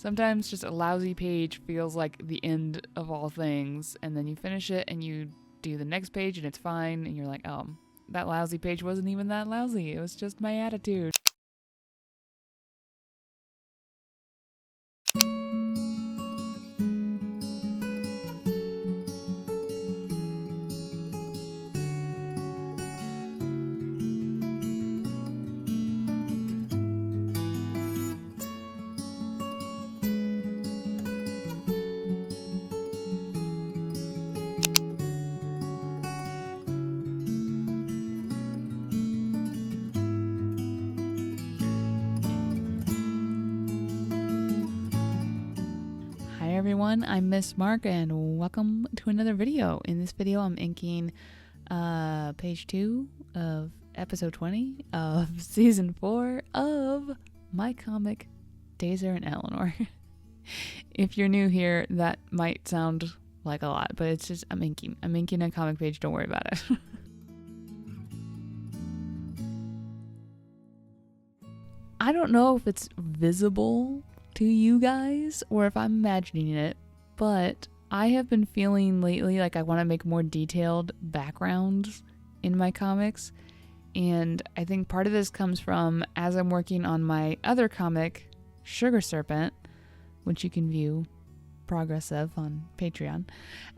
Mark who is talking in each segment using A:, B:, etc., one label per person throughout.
A: Sometimes just a lousy page feels like the end of all things, and then you finish it and you do the next page and it's fine, and you're like, oh, that lousy page wasn't even that lousy. It was just my attitude. Hi everyone, I'm Miss Mark and welcome to another video. In this video I'm inking page 2 of episode 20 of season 4 of my comic Dazer and Eleanor. If you're new here, that might sound like a lot, but it's just I'm inking a comic page, don't worry about it. I don't know if it's visible to you guys or if I'm imagining it, but I have been feeling lately like I want to make more detailed backgrounds in my comics, and I think part of this comes from as I'm working on my other comic, Sugar Serpent, which you can view progress of on Patreon.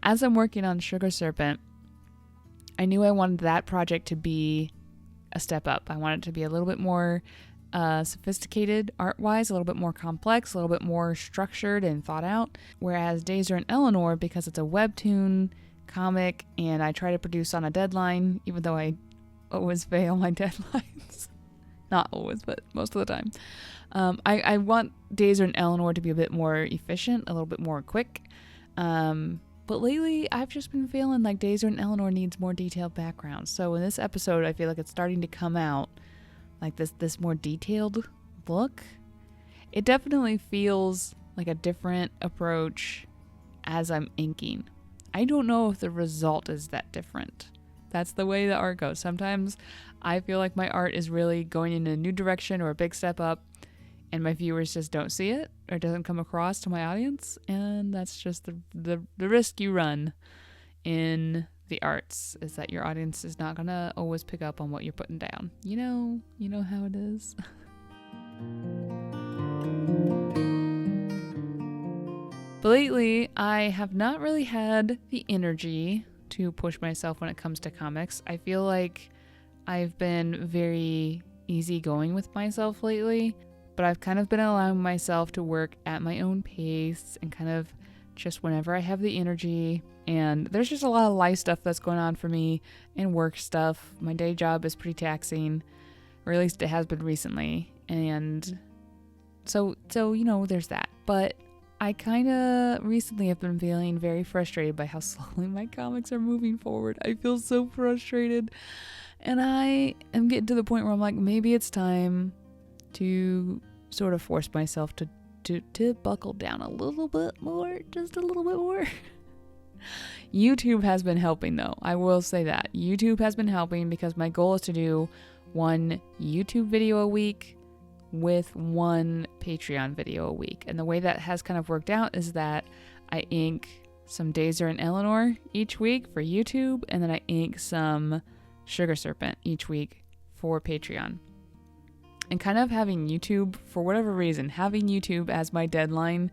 A: As I'm working on Sugar Serpent, I knew I wanted that project to be a step up. I wanted it to be a little bit more sophisticated art-wise, a little bit more complex, a little bit more structured and thought out. Whereas Dazer and Eleanor, because it's a webtoon comic and I try to produce on a deadline, even though I always fail my deadlines. Not always, but most of the time. I want Dazer and Eleanor to be a bit more efficient, a little bit more quick. But lately, I've just been feeling like Dazer and Eleanor needs more detailed background. So in this episode, I feel like it's starting to come out like this more detailed look. It definitely feels like a different approach as I'm inking. I don't know if the result is that different. That's the way the art goes. Sometimes I feel like my art is really going in a new direction or a big step up, and my viewers just don't see it or it doesn't come across to my audience, and that's just the risk you run in the arts, is that your audience is not gonna always pick up on what you're putting down. You know how it is. But lately, I have not really had the energy to push myself when it comes to comics. I feel like I've been very easygoing with myself lately, but I've kind of been allowing myself to work at my own pace and kind of just whenever I have the energy. And there's just a lot of life stuff that's going on for me and work stuff. My day job is pretty taxing, or at least it has been recently. And so there's that. But I kind of recently have been feeling very frustrated by how slowly my comics are moving forward. I feel so frustrated. And I am getting to the point where I'm like, maybe it's time to sort of force myself to buckle down a little bit more, just a little bit more. YouTube has been helping though. I will say that. YouTube has been helping because my goal is to do one YouTube video a week with one Patreon video a week. And the way that has kind of worked out is that I ink some Dazer and Eleanor each week for YouTube, and then I ink some Sugar Serpent each week for Patreon. And kind of having YouTube, for whatever reason, having YouTube as my deadline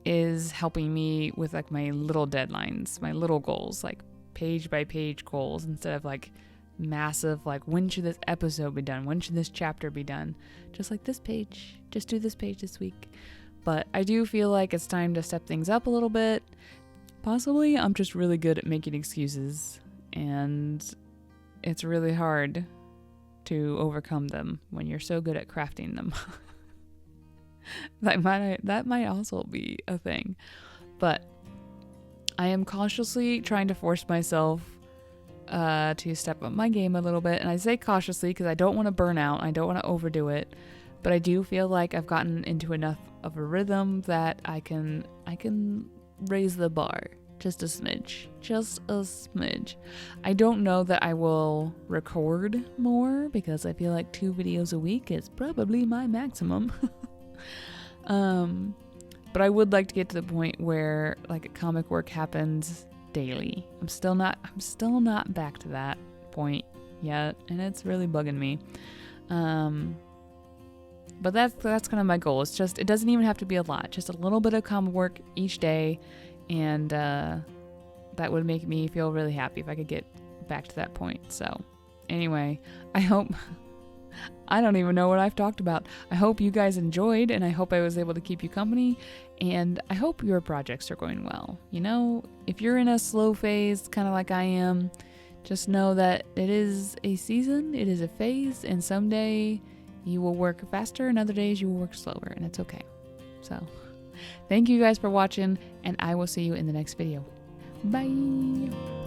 A: is helping me with like my little deadlines, my little goals, like page by page goals, instead of like massive, like when should this episode be done? When should this chapter be done? Just like this page, just do this page this week. But I do feel like it's time to step things up a little bit. Possibly I'm just really good at making excuses, and it's really hard to overcome them when you're so good at crafting them. That might also be a thing. But I am cautiously trying to force myself to step up my game a little bit. And I say cautiously because I don't want to burn out. I don't want to overdo it. But I do feel like I've gotten into enough of a rhythm that I can raise the bar just a smidge. Just a smidge. I don't know that I will record more because I feel like 2 videos a week is probably my maximum. But I would like to get to the point where like comic work happens daily. I'm still not back to that point yet, and it's really bugging me. But that's kind of my goal. It's just, it doesn't even have to be a lot, just a little bit of comic work each day, and that would make me feel really happy if I could get back to that point. So anyway, I hope I don't even know what I've talked about. I hope you guys enjoyed, and I hope I was able to keep you company, and I hope your projects are going well. You know, if you're in a slow phase, kind of like I am, just know that it is a season, it is a phase, and someday you will work faster, and other days you will work slower, and it's okay. So, thank you guys for watching, and I will see you in the next video. Bye!